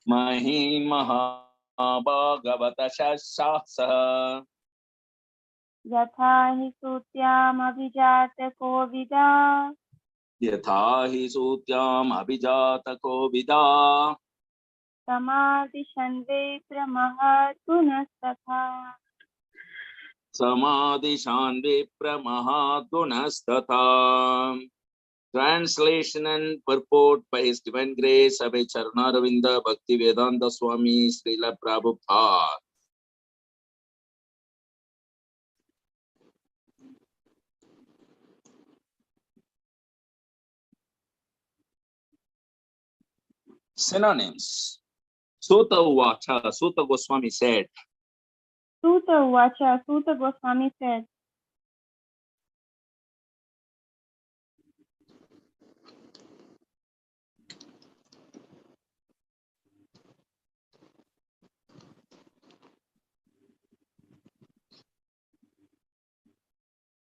महीमहाभागवतशासः यथा हि सूत्यामभिजातकोविदा यथा हि सूत्यामभिजातकोविदा समादिशन् विप्रमहद्गुणस्तथा समादिशान् विप्रमहाद्गुणस्तथा. Translation and purport by His Divine Grace Abhay Charnaravinda Bhakti Vedanta Swami Srila Prabhupada. Synonyms. Sutta Uvacha, Sutta Goswami said. Sutta Uvacha, Sutta Goswami said.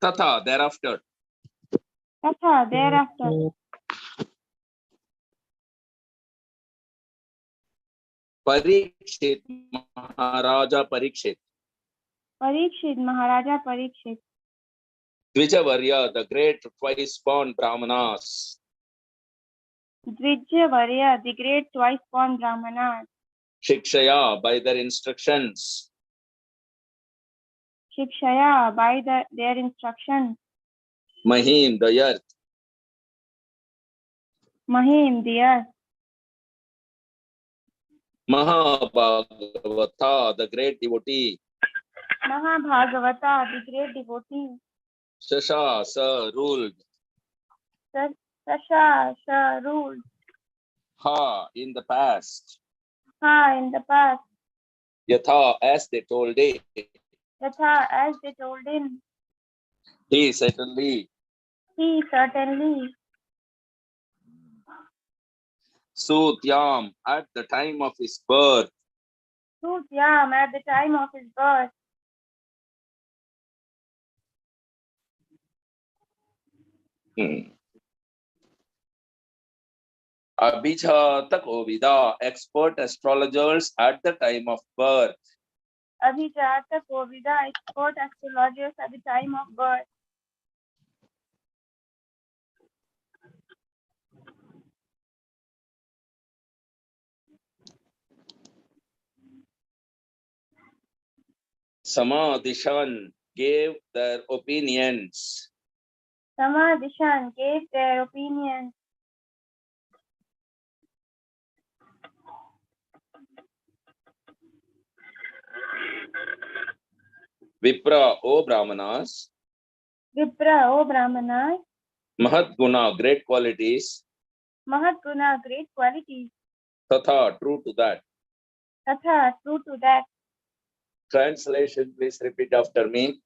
Tatha, thereafter. Tatha, thereafter. Parikshit, Maharaja Parikshit. Parikshit, Maharaja Parikshit. Dvijavarya, the great twice-born Brahmanas. Dvijavarya, the great twice-born Brahmanas. Shikshaya, by their instructions. Shikshaya, by their instructions. Mahim, the earth. Mahim, the earth. Mahabhagavata, the great devotee. Mahabhagavata, the great devotee. Shasha, ruled. Shasha, ruled. Ha, in the past. Ha, in the past. Yatha, as they told it. Yatha, as they told him. He certainly. He certainly. Sutyam, at the time of his birth. Sutyam, at the time of his birth. Abhijata Kovida, expert astrologers at the time of birth. Abhijata Kovida, expert astrologers at the time of birth. Samadhishan gave their opinions. Samadhishan gave their opinions. Vipra, O Brahmanas. Vipra, O Brahmanas. Mahatguna, great qualities. Mahatguna, great qualities. Tatha, true to that. Tatha, true to that. Translation, please repeat after me.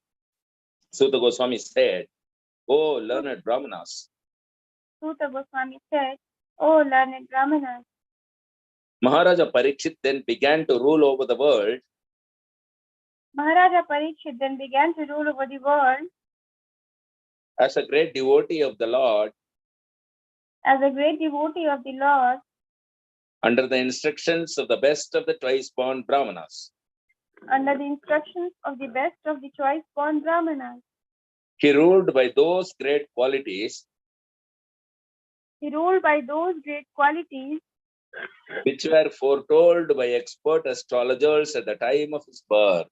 Sutta Goswami said, O learned Brahmanas. Sutta Goswami said, O learned Brahmanas. Maharaja Parikshit then began to rule over the world. Maharaja Parikshit then began to rule over the world. As a great devotee of the Lord. As a great devotee of the Lord. Under the instructions of the best of the twice-born Brahmanas. Under the instructions of the best of the twice-born Brahmanas. He ruled by those great qualities. He ruled by those great qualities. Which were foretold by expert astrologers at the time of his birth.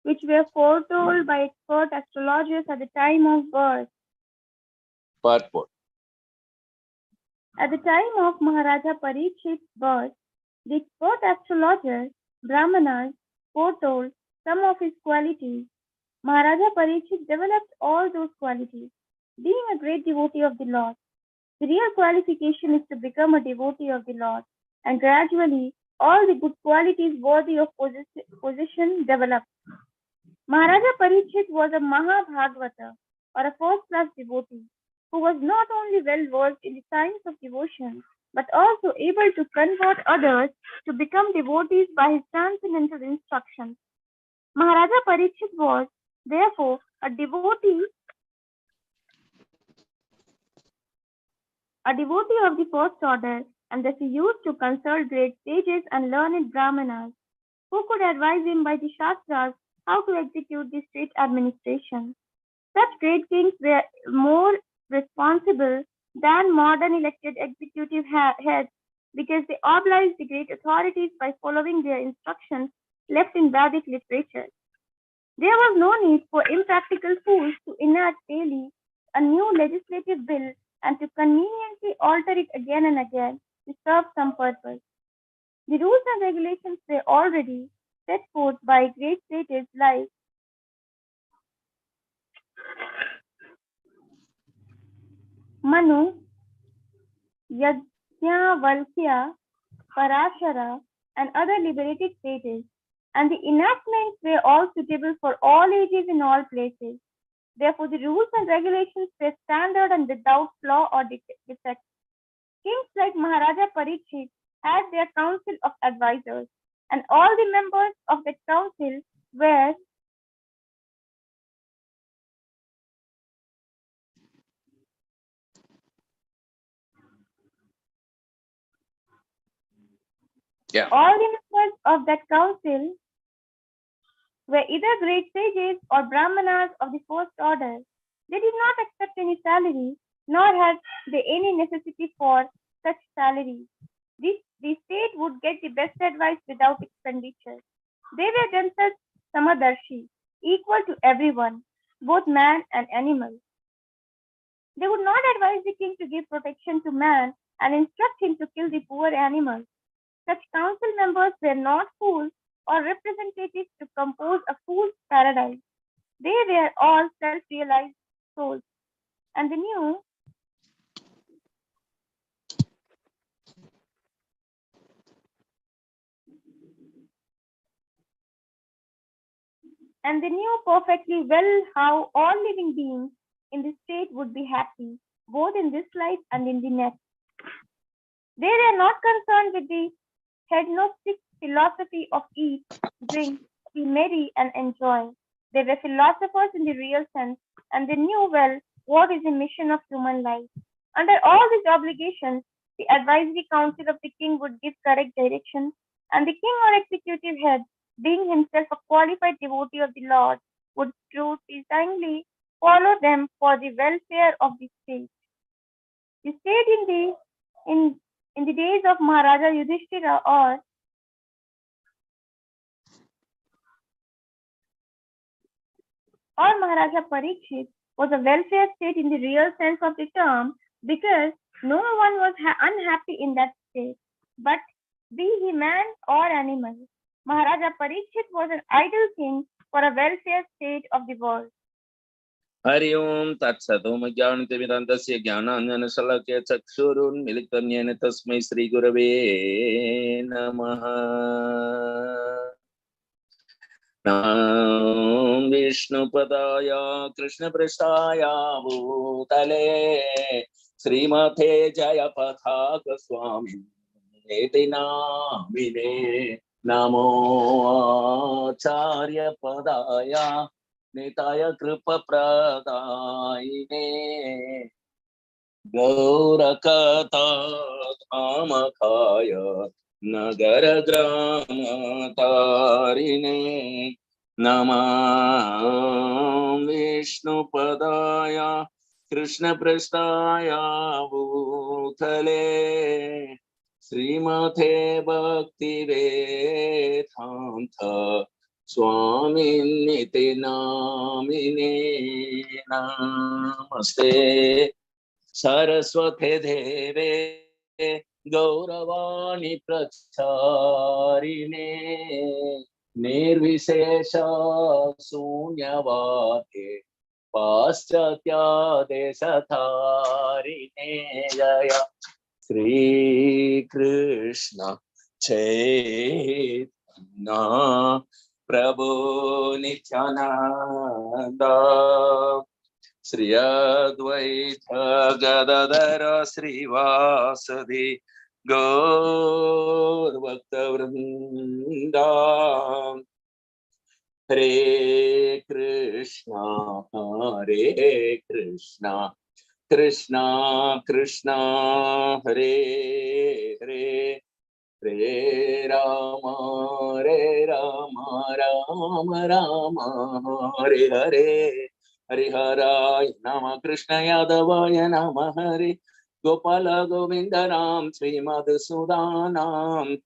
Which were foretold by expert astrologers at the time of birth. Purport. At the time of Maharaja Parikshit's birth, the expert astrologers, Brahmanas, foretold some of his qualities. Maharaja Parikshit developed all those qualities, being a great devotee of the Lord. The real qualification is to become a devotee of the Lord, and gradually all the good qualities worthy of possession develop. Maharaja Parikshit was a Mahabhagavata, or a first-class devotee, who was not only well-versed in the science of devotion, but also able to convert others to become devotees by his transcendental instructions. Maharaja Parikshit was, therefore, a devotee of the first order, and thus he used to consult great sages and learned brahmanas, who could advise him by the Shastras how to execute the state administration. Such great kings were more responsible than modern elected executive heads because they obliged the great authorities by following their instructions left in Vedic literature. There was no need for impractical fools to enact daily a new legislative bill and to conveniently alter it again and again to serve some purpose. The rules and regulations were already set forth by great sages like Manu, Yajnavalkya, Parashara, and other liberated sages, and the enactments were all suitable for all ages in all places. Therefore, the rules and regulations were standard and without flaw or defect. Kings like Maharaja Parikshit had their council of advisors, and all the members of that council were Yeah. all the members of that council were either great sages or brahmanas of the first order. They did not accept any salary, nor had they any necessity for such salary. The state would get the best advice without expenditure. They were themselves samadarshi, equal to everyone, both man and animal. They would not advise the king to give protection to man and instruct him to kill the poor animals. Such council members were not fools or representatives to compose a fool's paradise. They were all self-realized souls. And the new and they knew perfectly well how all living beings in the state would be happy, both in this life and in the next. They were not concerned with the hedonistic philosophy of eat, drink, be merry, and enjoy. They were philosophers in the real sense, and they knew well what is the mission of human life. Under all these obligations, the advisory council of the king would give correct directions, and the king or executive head, being himself a qualified devotee of the Lord, would scrupulously follow them for the welfare of the state. The state in in the days of Maharaja Yudhishthira or Maharaja Parikshit was a welfare state in the real sense of the term because no one was unhappy in that state, but be he man or animal. Maharaja Parikshit was an ideal king for a welfare state of the world. Hari ओम तत्सतोम ज्ञानतिमिरन्तस्य ज्ञानाञ्जनशलाकया चक्षुरुन्मिलितं येन तस्मै श्रीगुरवे नमः। नमो विष्णुपदाय कृष्णपृष्ठाय भूतले श्रीमते जयपताक स्वामिनेति नामिने। नमो आचार्यपदाय निताय कृपप्रदायिने गौरकथामखाय नगरग्रामतारिणे। नमः विष्णुपदाय कृष्णपृष्ठाय भूतले श्रीमते भक्तिवेदान्त स्वामिनिति नामिने। नमस्ते सरस्वते देवे गौरवाणी प्रचारिणे निर्विशेष शून्यवादे पाश्चात्यादेशधारिणे। जय श्री कृष्ण चैतन्य प्रभु नित्यानंद श्री अद्वैत गदाधर श्रीवासदि गौरभक्तवृंद। हरे Krishna Krishna Krishna Hare Hare Hare Rama Rama Rama Hare Hare Hare Haraya Nama Krishna Yadavaya Nama Hare Gopala Govindanam Sri Madhusudanam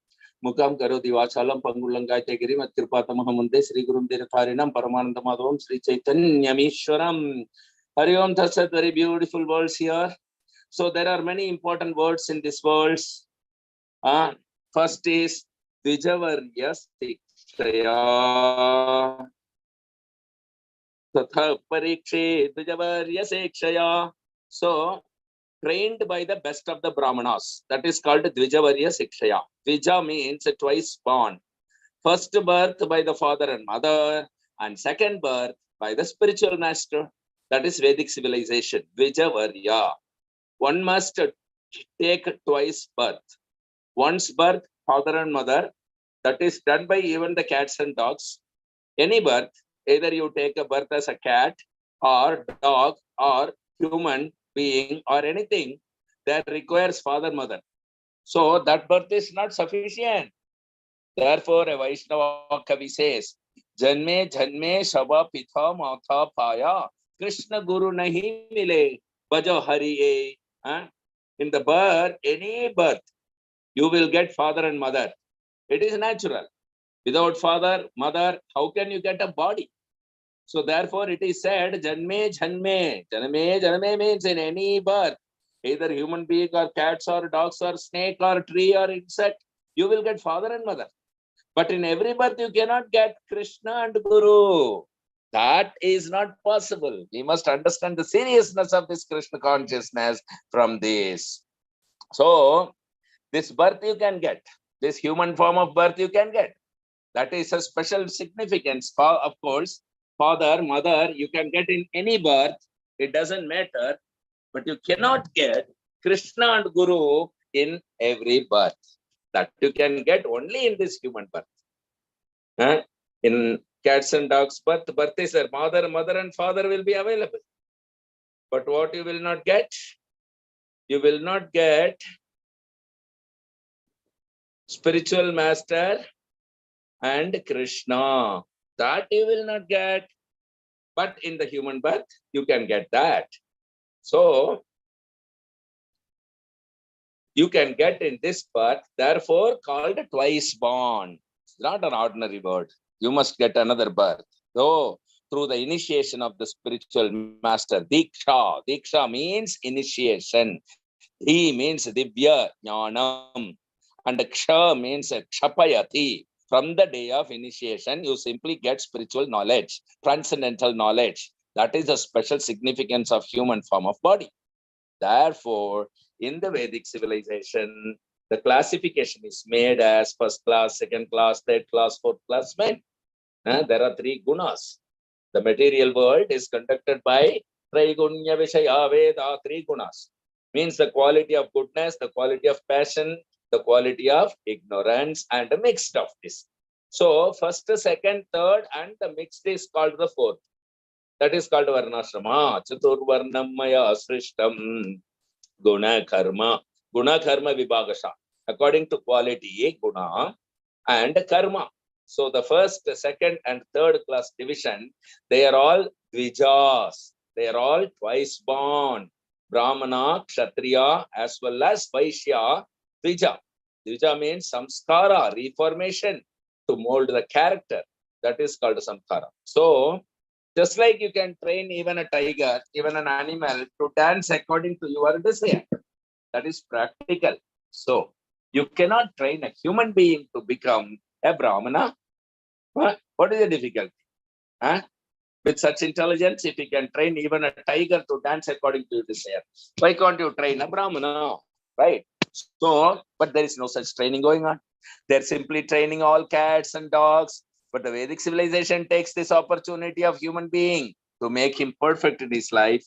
Mukam Karoti Vachalam Pangulangaite Girimat Kirpatamahamunde Sri Gurum Dirakarinam Paramananda Madhavam Sri Chaitanya Mishwaram Hari Om Tatsat. Very beautiful words here. So there are many important words in this verse. First is Vijavarya Sikshaya. Tatha Parikshe Vijavarya Sikshaya. So trained by the best of the Brahmanas. That is called Dvijavarya Sikshaya. Dvija means twice born. First birth by the father and mother, and second birth by the spiritual master. That is Vedic civilization. Dvijavarya. One must take twice birth. Once birth, father and mother. That is done by even the cats and dogs. Any birth, either you take a birth as a cat or dog or human being or anything that requires father, mother. So that birth is not sufficient. Therefore, a Vaishnava Kavi says, Janme Janme Shava Pitha Matha Paya Krishna Guru Nahi Mile Bajo Hari. In the birth, any birth, you will get father and mother. It is natural. Without father, mother, how can you get a body? So therefore it is said, Janme Janme. Janme Janme means in any birth, either human being or cats or dogs or snake or tree or insect, you will get father and mother. But in every birth, you cannot get Krishna and Guru. That is not possible. We must understand the seriousness of this Krishna consciousness from this. So this birth you can get. This human form of birth you can get. That is a special significance. Of course, father, mother, you can get in any birth. It doesn't matter. But you cannot get Krishna and Guru in every birth. That you can get only in this human birth. In cats and dogs birth is there. Mother and father will be available. But what you will not get? You will not get spiritual master and Krishna. That you will not get. But in the human birth, you can get that. So, you can get in this birth, therefore called twice born. It's not an ordinary word. You must get another birth. So, through the initiation of the spiritual master, Diksha. Diksha means initiation. He means Divya Jnanam. And Ksha means Kshapayati. From the day of initiation, you simply get spiritual knowledge, transcendental knowledge. That is the special significance of human form of body. Therefore, in the Vedic civilization, the classification is made as first class, second class, third class, fourth class men. There are three gunas. The material world is conducted by Traigunya Vishaya Veda, three gunas. Means the quality of goodness, the quality of passion, the quality of ignorance, and the mixed of this. So, first, second, third, and the mixed is called the fourth. That is called Varnashrama. Chaturvarnam Maya Srishtam Guna Karma. Guna Karma Vibhagasha. According to quality, Guna and Karma. So the first, second, and third class division, they are all Dvijas. They are all twice born. Brahmana, Kshatriya, as well as Vaishya, Dvija. Dvija means samskara, reformation, to mold the character. That is called samskara. So, just like you can train even a tiger, even an animal to dance according to your desire. That is practical. So, you cannot train a human being to become a Brahmana. What is the difficulty? With such intelligence, if you can train even a tiger to dance according to your desire, why can't you train a Brahmana? Right? So, but there is no such training going on. They're simply training all cats and dogs. But the Vedic civilization takes this opportunity of human being to make him perfect in his life.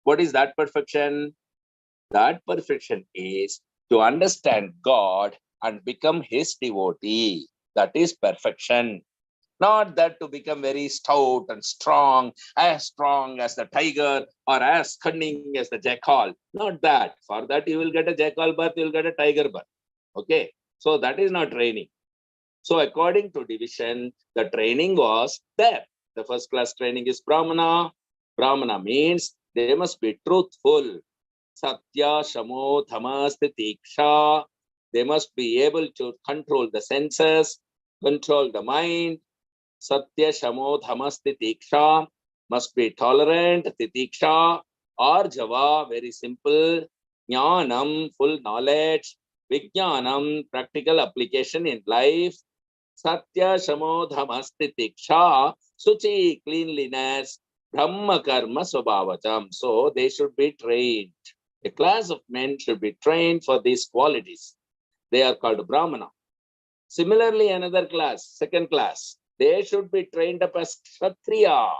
What is that perfection? That perfection is to understand God and become his devotee. That is perfection. Not that to become very stout and strong as the tiger or as cunning as the jackal. Not that. For that, you will get a jackal birth, you will get a tiger birth. Okay. So that is not training. So according to division, the training was there. The first class training is Brahmana. Brahmana means they must be truthful. Satya, Shamo, Dhamas, Tiksha. They must be able to control the senses, control the mind. Satya, Shamo, Dhamas, Tiksha. Must be tolerant, Titiksha. Arjava, very simple. Jnanam, full knowledge. Vijnanam, practical application in life. Satya, Shamo, Dhamas, Tiksha. Suchi, cleanliness. Brahma Karma Swabhavacham. So they should be trained. A class of men should be trained for these qualities. They are called Brahmana. Similarly, another class, second class, they should be trained up as Kshatriya.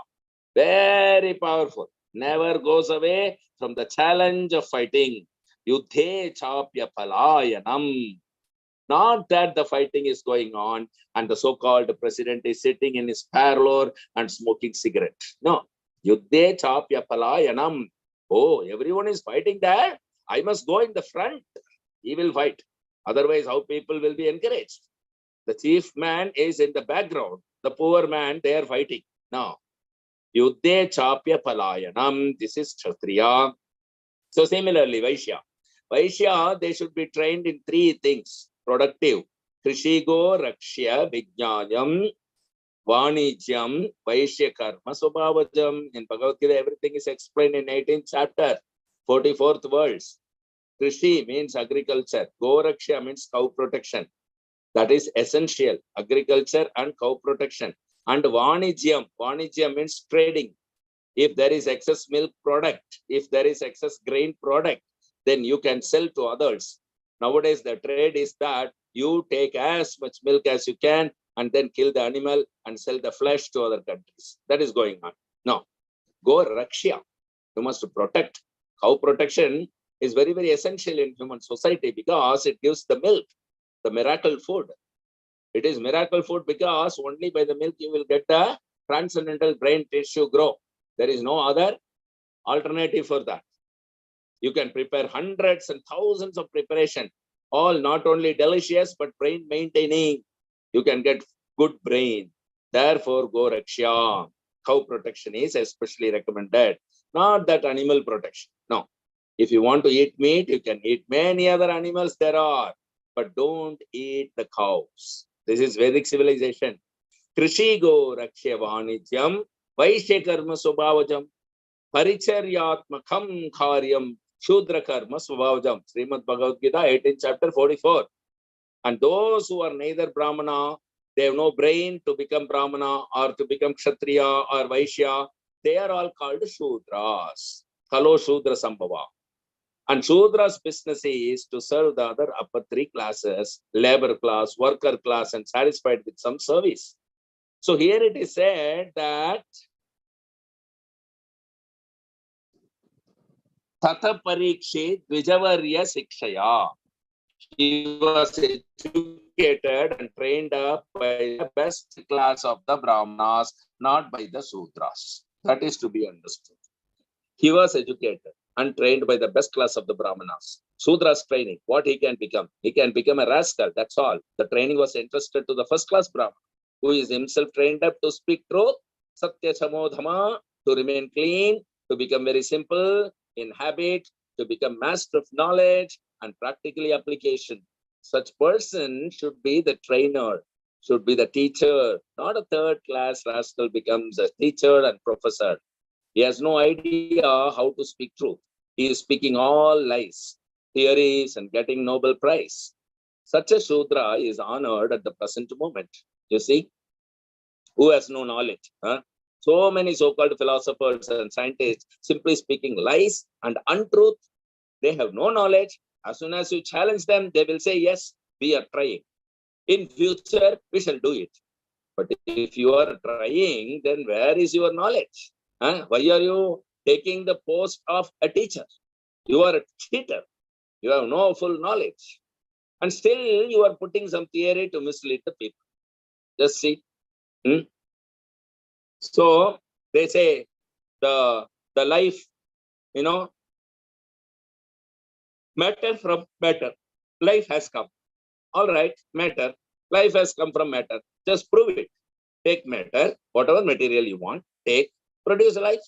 Very powerful. Never goes away from the challenge of fighting. Yuddhe chapya palayanam. Not that the fighting is going on and the so-called president is sitting in his parlor and smoking cigarette. No. Yuddhe chapya palayanam. Oh, everyone is fighting there. I must go in the front. He will fight. Otherwise, how people will be encouraged? The chief man is in the background. The poor man, they are fighting. Now, Yuddhe chapya palayanam. This is Kshatriya. So similarly, Vaishya. Vaishya, they should be trained in three things. Productive. Krishigo, Rakshya, Vijnanyam, Vanijyam, Vaishya Karma, Swabhavajam. In Bhagavad Gita, everything is explained in 18th chapter, 44th verse. Krishi means agriculture. Gorakshya means cow protection. That is essential. Agriculture and cow protection. And Vanijyam. Vanijyam means trading. If there is excess milk product, if there is excess grain product, then you can sell to others. Nowadays, the trade is that you take as much milk as you can and then kill the animal and sell the flesh to other countries. That is going on. No. Go Rakshya. You must protect. Cow protection is very, very essential in human society because it gives the milk, the miracle food. It is miracle food because only by the milk you will get the transcendental brain tissue grow. There is no other alternative for that. You can prepare hundreds and thousands of preparation, all not only delicious, but brain maintaining. You can get good brain. Therefore, go Rakshya. Cow protection is especially recommended. Not that animal protection. No. If you want to eat meat, you can eat many other animals there are, but don't eat the cows. This is Vedic civilization. Krishi go Rakshya Vanijyam, Vaishya Karma Swabhavajam, Paricharyatmakam Karyam, Shudra Karma Swabhavajam. Srimad Bhagavad Gita, 18th chapter, 44. And those who are neither Brahmana, they have no brain to become Brahmana or to become Kshatriya or Vaishya, they are all called Shudras. Kalo Shudra Sambhava. And Shudra's business is to serve the other upper three classes, labor class, worker class, and satisfied with some service. So here it is said that Tata Parikshit Vijavarya Sikshaya. He was educated and trained up by the best class of the Brahmanas, not by the Sudras. That is to be understood. He was educated and trained by the best class of the Brahmanas. Sudras training, what he can become? He can become a rascal, that's all. The training was entrusted to the first class Brahman, who is himself trained up to speak truth, Satya Chamo Dhama, to remain clean, to become very simple in habit, to become master of knowledge and practically application. Such person should be the trainer, should be the teacher, not a third class rascal becomes a teacher and professor. He has no idea how to speak truth. He is speaking all lies, theories, and getting Nobel Prize. Such a Shudra is honored at the present moment. You see, who has no knowledge? Huh? So many so-called philosophers and scientists simply speaking lies and untruth. They have no knowledge. As soon as you challenge them, they will say, yes, we are trying. In future, we shall do it. But if you are trying, then where is your knowledge? Huh? Why are you taking the post of a teacher? You are a cheater. You have no full knowledge. And still you are putting some theory to mislead the people. Just see. Hmm? So they say the life, matter from matter. Life has come. All right, matter. Life has come from matter. Just prove it. Take matter, whatever material you want, take, produce life.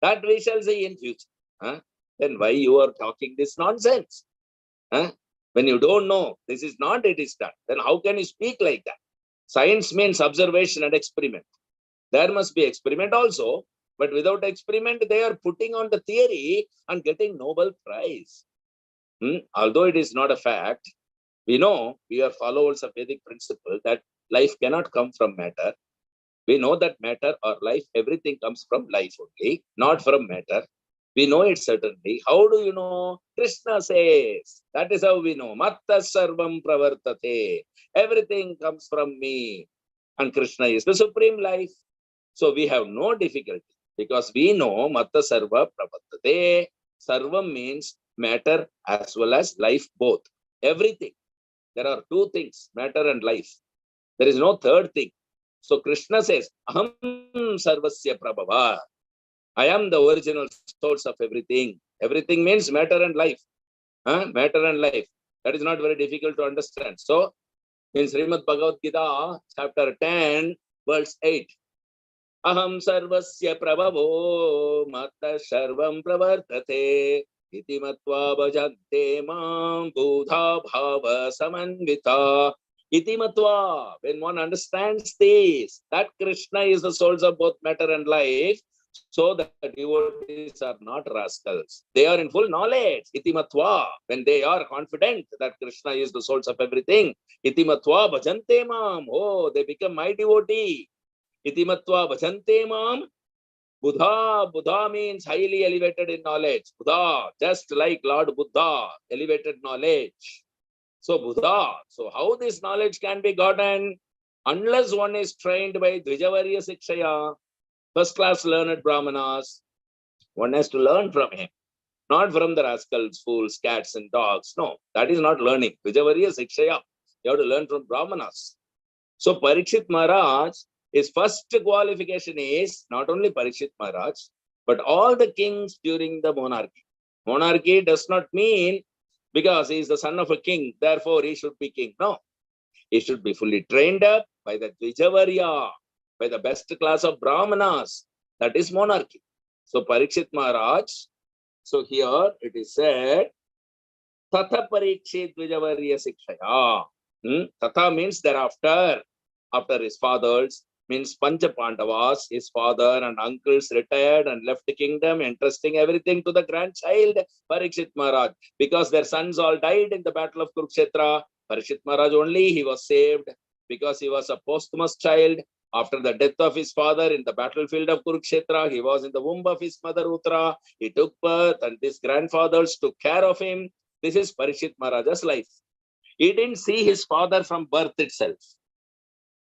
That we shall see in future. Huh? Then why you are talking this nonsense? Huh? When you don't know, this is not, it is done. Then how can you speak like that? Science means observation and experiment. There must be experiment also, but without experiment, they are putting on the theory and getting Nobel Prize. Although it is not a fact, we know, we are followers of Vedic principle that life cannot come from matter. We know that matter or life, everything comes from life only, not from matter. We know it certainly. How do you know? Krishna says. That is how we know. Matta sarvam pravartate. Everything comes from me. And Krishna is the supreme life. So we have no difficulty because we know Matta sarva pravartate. Sarvam means matter as well as life both. Everything. There are two things, matter and life. There is no third thing. So Krishna says, Aham sarvasya prabhava. I am the original source of everything. Everything means matter and life. Matter and life. That is not very difficult to understand. So in Srimad Bhagavad Gita, chapter 10, verse 8, Aham sarvasya prabhavo matta sarvam pravartate iti matva bhajante mam buddha bhava samanvita. Iti matva. When one understands this, that Krishna is the source of both matter and life, so the devotees are not rascals. They are in full knowledge. Iti matva. When they are confident that Krishna is the source of everything, iti matva bhajante mam. Oh, they become my devotee. Iti matva bhajante mam. Buddha. Buddha means highly elevated in knowledge. Buddha, just like Lord Buddha, elevated knowledge. So Buddha. So how this knowledge can be gotten? Unless one is trained by Dvijavarya Sikshaya, first class learned Brahmanas, one has to learn from him. Not from the rascals, fools, cats and dogs. No, that is not learning. Dvijavarya Sikshaya. You have to learn from Brahmanas. So Parikshit Maharaj, his first qualification is not only Parikshit Maharaj, but all the kings during the monarchy. Monarchy does not mean because he is the son of a king, therefore he should be king. No, he should be fully trained up by the Dvijavarya, by the best class of Brahmanas. That is monarchy. So Parikshit Maharaj, so here it is said, Tata Parikshit Dvijavarya Sikshaya. Tata means thereafter, after his fathers, means Pancha Pandavas, his father and uncles retired and left the kingdom, entrusting everything to the grandchild, Parikshit Maharaj. Because their sons all died in the battle of Kurukshetra, Parikshit Maharaj only, he was saved because he was a posthumous child. After the death of his father in the battlefield of Kurukshetra, he was in the womb of his mother Uttara. He took birth and his grandfathers took care of him. This is Parikshit Maharaj's life. He didn't see his father from birth itself.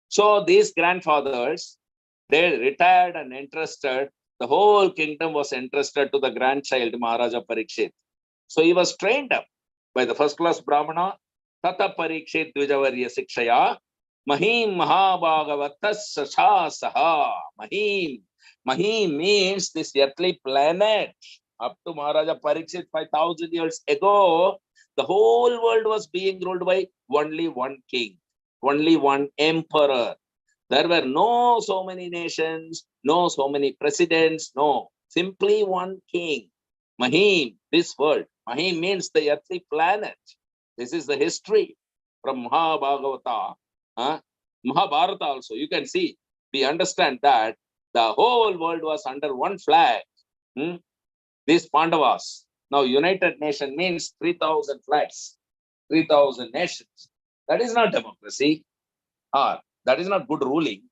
So these grandfathers, they retired and entrusted, the whole kingdom was entrusted to the grandchild Maharaja Parikshit. So he was trained up by the first class Brahmana, Tata Parikshit Dvijavarya Sikshaya, Mahim Mahabhagavatas Saha. Mahim. Mahim means this earthly planet. Up to Maharaja Parikshit 5,000 years ago, the whole world was being ruled by only one king, only one emperor. There were no so many nations, no so many presidents, no, simply one king. Mahim, this world. Mahim means the earthly planet. This is the history from Mahabhagavata. Mahabharata also, you can see, we understand that the whole world was under one flag. These Pandavas. Now, United Nation means 3,000 flags, 3,000 nations. That is not democracy. That is not good ruling.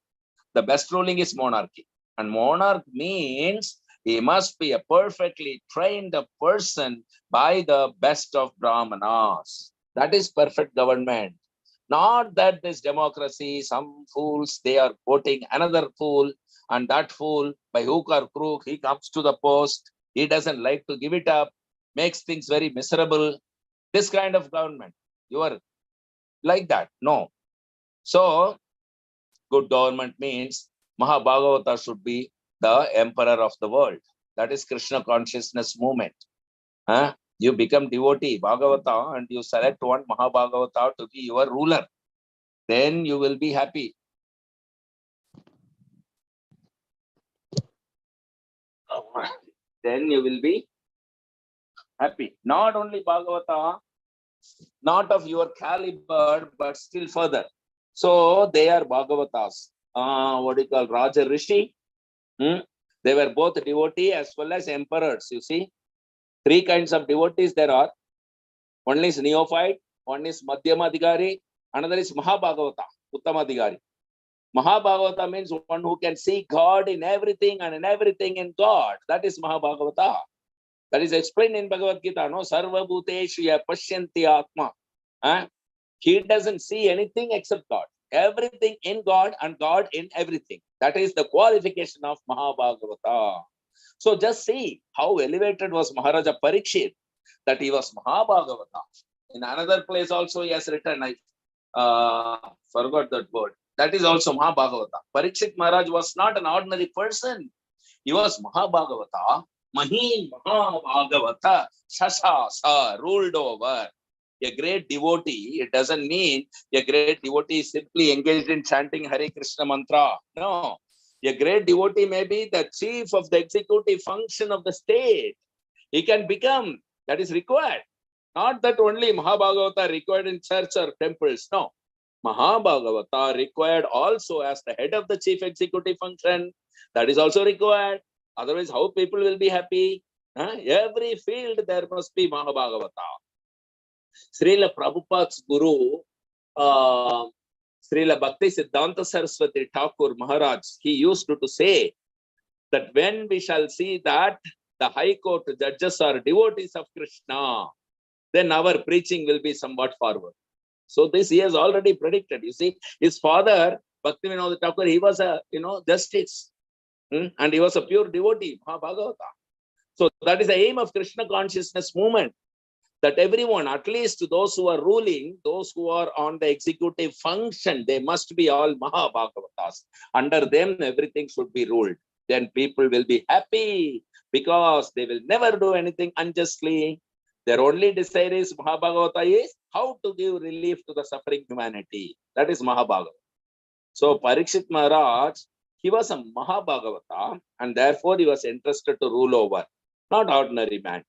The best ruling is monarchy. And monarch means he must be a perfectly trained person by the best of Brahmanas. That is perfect government. Not that this democracy, some fools, they are voting another fool, and that fool, by hook or crook, he comes to the post. He doesn't like to give it up, makes things very miserable. This kind of government, you are like that. No. So good government means Mahabhagavata should be the emperor of the world. That is Krishna consciousness movement. You become devotee, Bhagavata, and you select one Mahabhagavata to be your ruler. Then you will be happy. Then you will be happy. Not only Bhagavata, not of your caliber, but still further. So they are Bhagavatas. What do you call Raja Rishi? They were both devotee as well as emperors. You see, three kinds of devotees there are. One is neophyte, one is Madhyamadhikari, another is Mahabhagavata, Uttamadhikari. Mahabhagavata means one who can see God in everything and in everything in God. That is Mahabhagavata. That is explained in Bhagavad Gita. No, Sarva Bhuteshu Pashyanti Atma. He doesn't see anything except God. Everything in God and God in everything. That is the qualification of Mahabhagavata. So just see how elevated was Maharaja Parikshit, that he was Mahabhagavata. In another place also he has written, I forgot that word. That is also Mahabhagavata. Parikshit Maharaj was not an ordinary person. He was Mahabhagavata. Mahim Mahabhagavata. Shasasa, ruled over. A great devotee, it doesn't mean a great devotee is simply engaged in chanting Hare Krishna mantra. No. A great devotee may be the chief of the executive function of the state. He can become, that is required. Not that only Mahabhagavata required in church or temples. No. Mahabhagavata required also as the head of the chief executive function. That is also required. Otherwise, how people will be happy? Every field there must be Mahabhagavata. Srila Prabhupada's guru, Srila Bhakti Siddhanta Saraswati Thakur Maharaj, he used to say that when we shall see that the High Court judges are devotees of Krishna, then our preaching will be somewhat forward. So this he has already predicted. You see, his father, Bhaktivinoda Thakur, he was a justice, and he was a pure devotee, Mahabhagavata. So that is the aim of Krishna consciousness movement. That everyone, at least those who are ruling, those who are on the executive function, they must be all Mahabhagavatas. Under them, everything should be ruled. Then people will be happy because they will never do anything unjustly. Their only desire is Mahabhagavata is how to give relief to the suffering humanity. That is Mahabhagavata. So Parikshit Maharaj, he was a Mahabhagavata, and therefore he was interested to rule over, not ordinary man.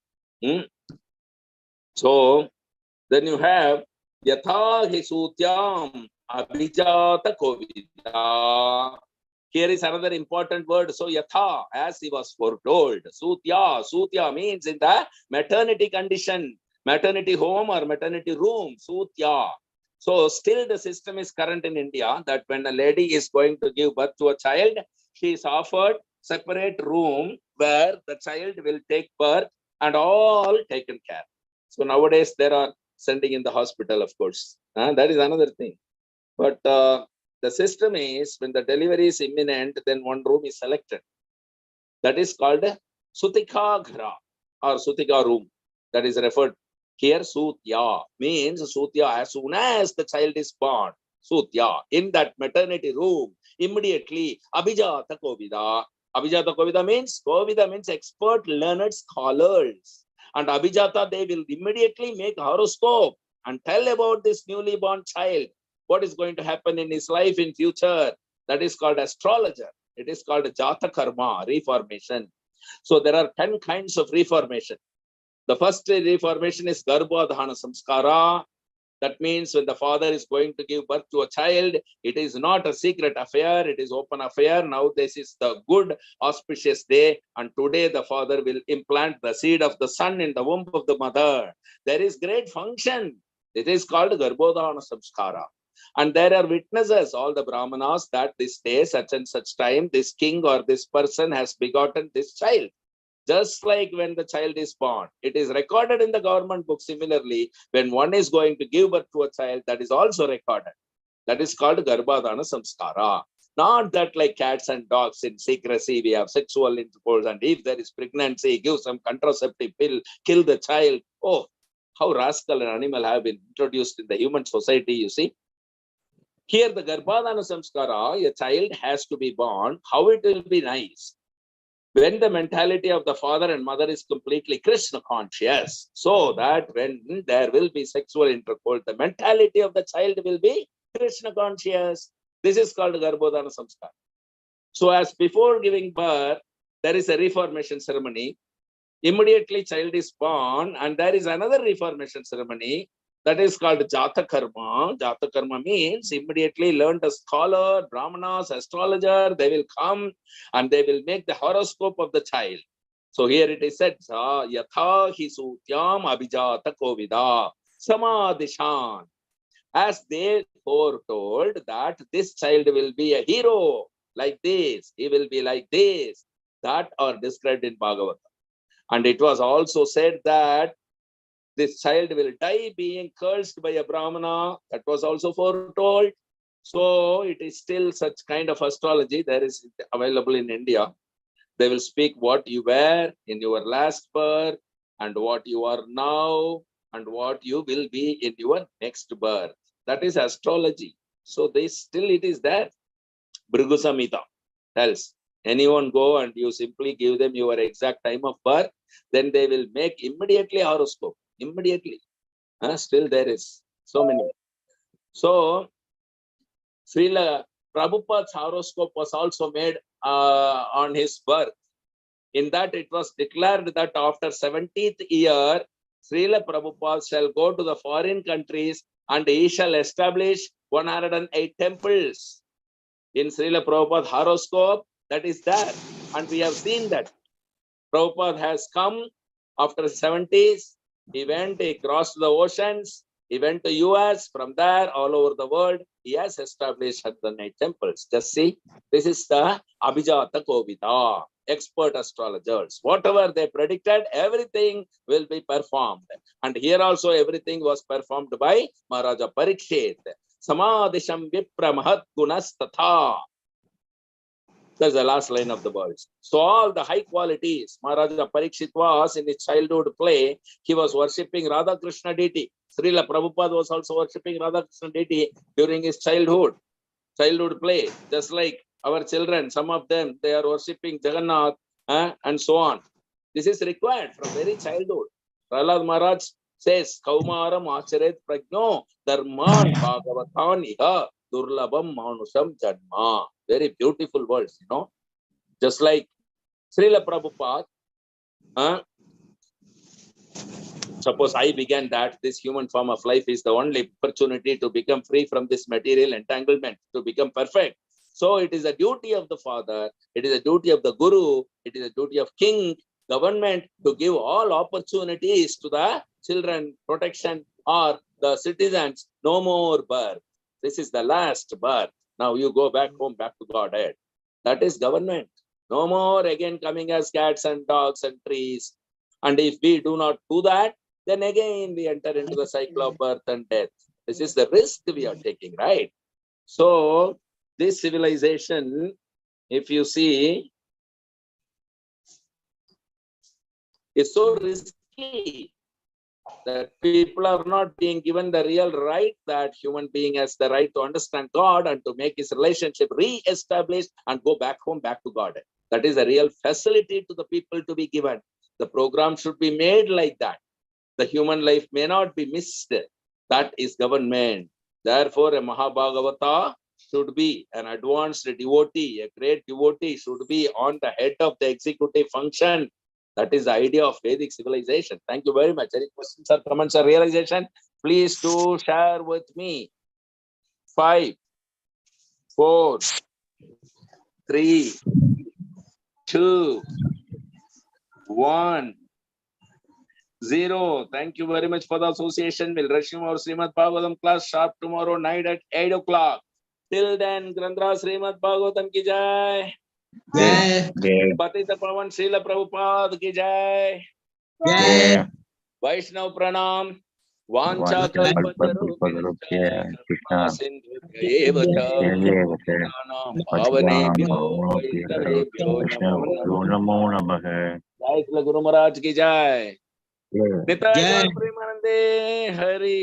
So then you have Yatha Hisutyam Abhijata Kovida. Here is another important word. So Yatha, as he was foretold. Sutya. Sutya means in the maternity condition, maternity home or maternity room. Sutya. So still the system is current in India that when a lady is going to give birth to a child, she is offered separate room where the child will take birth and all taken care. So nowadays there are sending in the hospital, of course. That is another thing. But the system is when the delivery is imminent, then one room is selected. That is called Sutika Ghara or Sutika room. That is referred here. Sutya means Sutya as soon as the child is born. Sutya in that maternity room immediately. Abhijata Kovida. Abhijata Kovida means expert learned scholars. And Abhijata, they will immediately make horoscope and tell about this newly born child, what is going to happen in his life in future. That is called astrologer. It is called Jata Karma, reformation. So there are 10 kinds of reformation. The first reformation is Garbhodhana Samskara. That means when the father is going to give birth to a child, it is not a secret affair, it is open affair. Now this is the good auspicious day, and today the father will implant the seed of the son in the womb of the mother. There is great function. It is called Garbhodhana Samskara. And there are witnesses, all the Brahmanas, that this day, such and such time, this king or this person has begotten this child. Just like when the child is born, it is recorded in the government book. Similarly, when one is going to give birth to a child, that is also recorded. That is called Garbhodhana Samskara. Not that like cats and dogs in secrecy, we have sexual intercourse, and if there is pregnancy, give some contraceptive pill, kill the child. Oh, how rascal and animal have been introduced in the human society, you see. Here the Garbhadana Samskara, a child has to be born. How it will be nice when the mentality of the father and mother is completely Krishna conscious, so that when there will be sexual intercourse, the mentality of the child will be Krishna conscious. This is called Garbhodana Samskara. So as before giving birth, there is a reformation ceremony. Immediately child is born, and there is another reformation ceremony that is called Jata Karma. Jata Karma means immediately learned a scholar, brahmanas, astrologer, they will come and they will make the horoscope of the child. So here it is said, Yatha hi sutyam abhijata kovida samadishan. As they foretold that this child will be a hero like this, he will be like this, that are described in Bhagavata. And it was also said that this child will die being cursed by a Brahmana. That was also foretold. So it is still such kind of astrology. There is available in India. They will speak what you were in your last birth and what you are now and what you will be in your next birth. That is astrology. So this still it is there. Bhrigu Samhita tells anyone go and you simply give them your exact time of birth, then they will make immediately horoscope. Immediately. Still there is so many. So Srila Prabhupada's horoscope was also made on his birth. In that it was declared that after 70th year, Srila Prabhupada shall go to the foreign countries and he shall establish 108 temples. In Srila Prabhupada horoscope, that is there. And we have seen that. Prabhupada has come after 70s. He went, he crossed the oceans. He went to US. From there, all over the world, he has established 108 temples. Just see, this is the Abhijata Kovita, expert astrologers. Whatever they predicted, everything will be performed. And here also, everything was performed by Maharaja Parikshit. Samadisham Vipra Mahat Gunas Tatha. That's the last line of the verse. So all the high qualities, Maharaja Parikshit was in his childhood play, he was worshipping Radha Krishna deity. Srila Prabhupada was also worshipping Radha Krishna deity during his childhood play. Just like our children, some of them, they are worshipping Jagannath and so on. This is required from very childhood. Prahlad Maharaj says, Kaumaram Acharet Prajno Dharman Bhagavatan Iha Durlabam Manusham Janma. Very beautiful words, you know. Just like Srila Prabhupada, suppose I began that this human form of life is the only opportunity to become free from this material entanglement, to become perfect. So it is a duty of the father, it is a duty of the guru, it is a duty of king, government to give all opportunities to the children, protection, or the citizens. No more birth. This is the last birth. Now you go back home, back to Godhead. That is government. No more again coming as cats and dogs and trees. And if we do not do that, then again we enter into the cycle of birth and death. This is the risk we are taking, right? So this civilization, if you see, is so risky that people are not being given the real right that human being has the right to understand God and to make his relationship re-established and go back home, back to God. That is a real facility to the people to be given. The program should be made like that. The human life may not be missed. That is government. Therefore, a Mahabhagavata should be an advanced devotee, a great devotee should be on the head of the executive function. That is the idea of Vedic civilization. Thank you very much. Any questions or comments or realization? Please do share with me. 5, 4, 3, 2, 1, 0. Thank you very much for the association. We'll resume our Srimad Bhagavatam class sharp tomorrow night at 8 o'clock. Till then, Grandra Srimad Bhagavatam ki jai. Jai. Patita Pavan Srila Prabhupada ki jai. Jai. Vaishnav Pranam. Vancha kalpatarubhyascha karma sindhubhya eva cha bhavanebhyo vaishnavebhyo namo namaha. Jai Srila Guru Maharaj ki jai. Nitai Gaur Premanande Hari